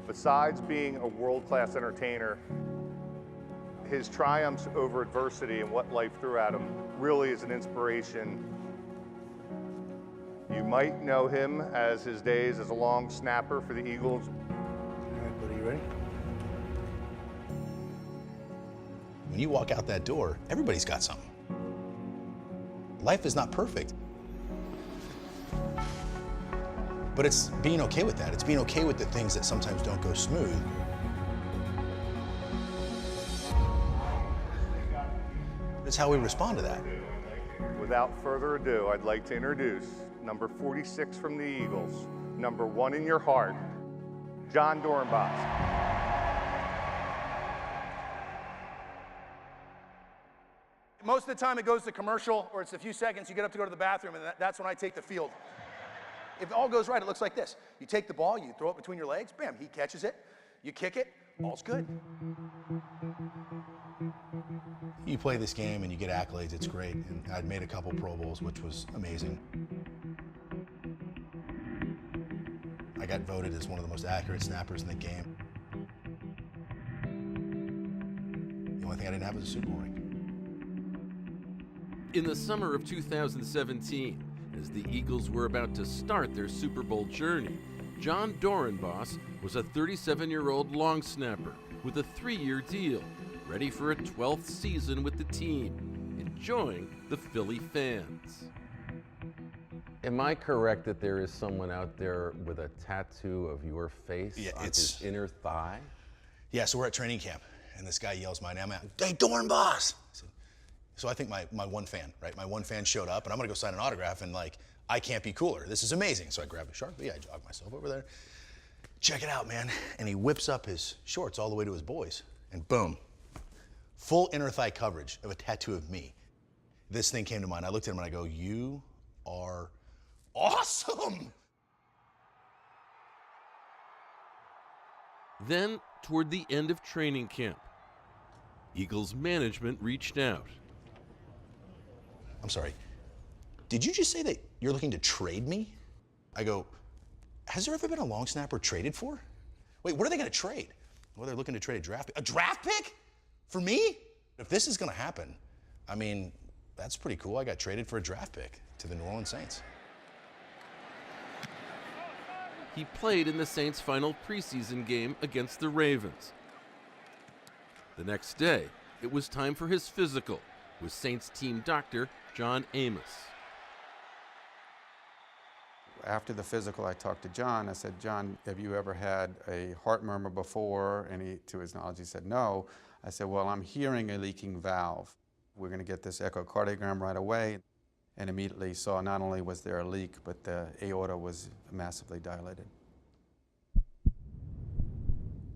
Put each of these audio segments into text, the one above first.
Besides being a world-class entertainer, his triumphs over adversity and what life threw at him really is an inspiration. You might know him as his days as a long snapper for the Eagles. All right, buddy, you ready? When you walk out that door, everybody's got something. Life is not perfect. But it's being okay with that. It's being okay with the things that sometimes don't go smooth. It's how we respond to that. Without further ado, I'd like to introduce number 46 from the Eagles, number 1 in your heart, Jon Dorenbos. Most of the time it goes to commercial, or it's a few seconds, you get up to go to the bathroom, and that's when I take the field. If all goes right, it looks like this. You take the ball, you throw it between your legs, bam, he catches it, you kick it, all's good. You play this game and you get accolades, it's great. And I'd made a couple Pro Bowls, which was amazing. I got voted as one of the most accurate snappers in the game. The only thing I didn't have was a Super Bowl ring. In the summer of 2017, as the Eagles were about to start their Super Bowl journey, Jon Dorenbos was a 37-year-old long snapper with a 3-year deal, ready for a 12th season with the team, enjoying the Philly fans. Am I correct that there is someone out there with a tattoo of your face on his inner thigh? Yeah, so we're at training camp, and this guy yells my name out, "Hey, Dorenbos!" So I think my one fan, right? My one fan showed up, and I'm gonna go sign an autograph, and like, I can't be cooler. This is amazing. So I grab a Sharpie, I jog myself over there. Check it out, man. And he whips up his shorts all the way to his boys, and boom, full inner thigh coverage of a tattoo of me. This thing came to mind. I looked at him and I go, "You are awesome!" Then, toward the end of training camp, Eagles management reached out. I'm sorry, did you just say that you're looking to trade me? I go, has there ever been a long snapper traded for? Wait, what are they gonna trade? Well, they're looking to trade a draft pick. A draft pick? For me? If this is gonna happen, I mean, that's pretty cool. I got traded for a draft pick to the New Orleans Saints. He played in the Saints' final preseason game against the Ravens. The next day, it was time for his physical with Saints team doctor John Amos. After the physical, I talked to John. I said, "John, have you ever had a heart murmur before?" And he, to his knowledge, he said, "No." I said, "Well, I'm hearing a leaking valve. We're going to get this echocardiogram right away." And immediately saw not only was there a leak, but the aorta was massively dilated.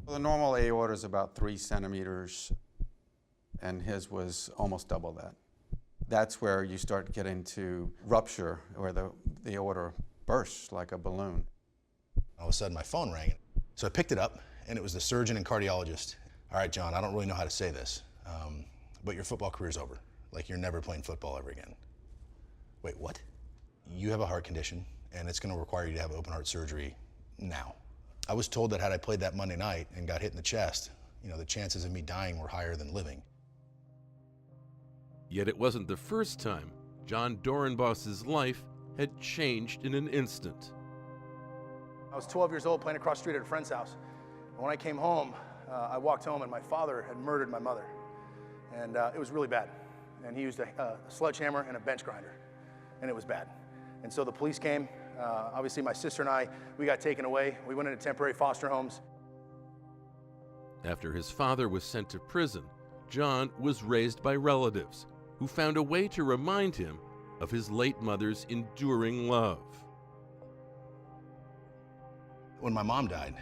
Well, the normal aorta is about 3 centimeters, and his was almost double that. That's where you start getting to rupture, where the aorta bursts like a balloon. All of a sudden, my phone rang. So I picked it up, and it was the surgeon and cardiologist. "All right, John, I don't really know how to say this, but your football career's over. Like, you're never playing football ever again." Wait, what? You have a heart condition, and it's gonna require you to have open heart surgery now. I was told that had I played that Monday night and got hit in the chest, you know, the chances of me dying were higher than living. Yet it wasn't the first time Jon Dorenbos' life had changed in an instant. I was 12 years old playing across the street at a friend's house. And when I came home, I walked home and my father had murdered my mother. And it was really bad. And he used a sledgehammer and a bench grinder. And it was bad. And so the police came. Obviously my sister and I, we got taken away. We went into temporary foster homes. After his father was sent to prison, Jon was raised by relatives who found a way to remind him of his late mother's enduring love. When my mom died,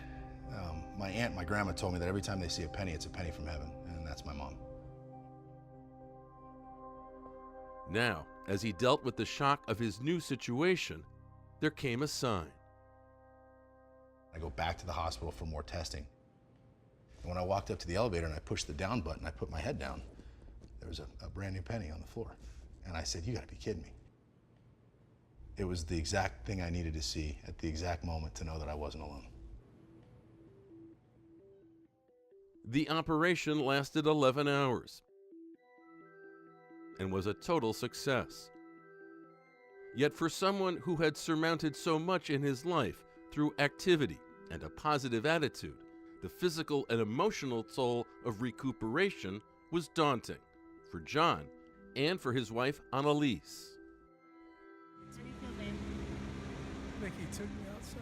my aunt and my grandma told me that every time they see a penny, it's a penny from heaven, and that's my mom. Now, as he dealt with the shock of his new situation, there came a sign. I go back to the hospital for more testing. And when I walked up to the elevator and I pushed the down button, I put my head down, there was a brand new penny on the floor. And I said, you gotta be kidding me. It was the exact thing I needed to see at the exact moment to know that I wasn't alone. The operation lasted 11 hours and was a total success. Yet for someone who had surmounted so much in his life through activity and a positive attitude, the physical and emotional toll of recuperation was daunting for Jon and for his wife, Annalise. How do you feel, babe? Like he took me outside.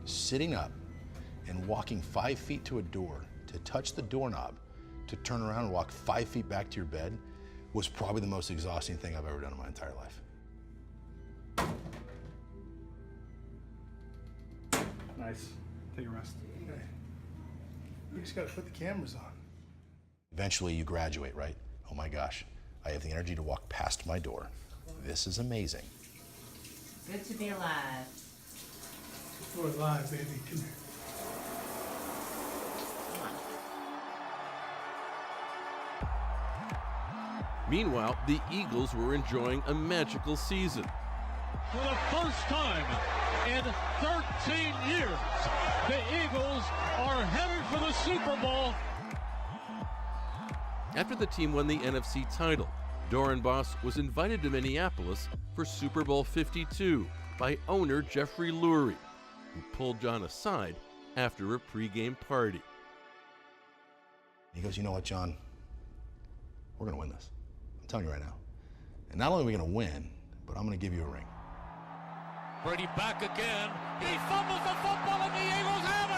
Sitting up and walking 5 feet to a door, to touch the doorknob, to turn around and walk 5 feet back to your bed was probably the most exhausting thing I've ever done in my entire life. Nice. Take a rest. Okay. You just gotta put the cameras on. Eventually you graduate, right? Oh my gosh, I have the energy to walk past my door. This is amazing. Good to be alive. We're alive, baby. Come here. Meanwhile, the Eagles were enjoying a magical season. For the first time in 13 years, the Eagles are headed for the Super Bowl. After the team won the NFC title, Dorenbos was invited to Minneapolis for Super Bowl 52 by owner Jeffrey Lurie, who pulled Jon aside after a pregame party. He goes, you know what, Jon? We're gonna win this. I'm telling you right now. And not only are we gonna win, but I'm gonna give you a ring. Brady back again. He fumbles the football and the Eagles have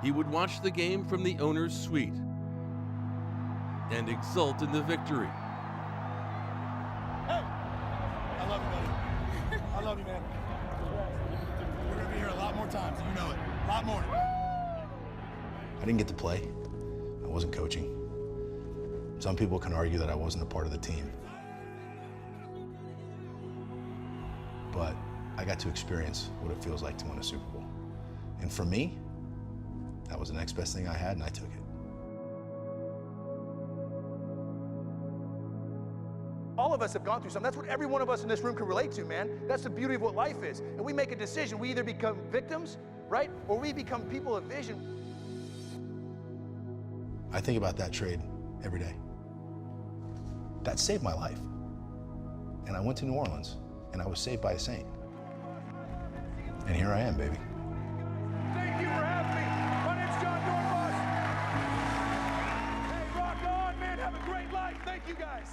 it. He would watch the game from the owner's suite and exult in the victory. Hey! I love you, buddy. I love you, man. We're gonna be here a lot more times, you know it. A lot more. I didn't get to play. I wasn't coaching. Some people can argue that I wasn't a part of the team. But I got to experience what it feels like to win a Super Bowl. And for me, that was the next best thing I had, and I took it. All of us have gone through something. That's what every one of us in this room can relate to, man. That's the beauty of what life is. And we make a decision. We either become victims, right? Or we become people of vision. I think about that trade every day. That saved my life. And I went to New Orleans, and I was saved by a saint. And here I am, baby. Thank you for having me. My name's Jon Dorenbos. Hey, rock on, man. Have a great life. Thank you, guys.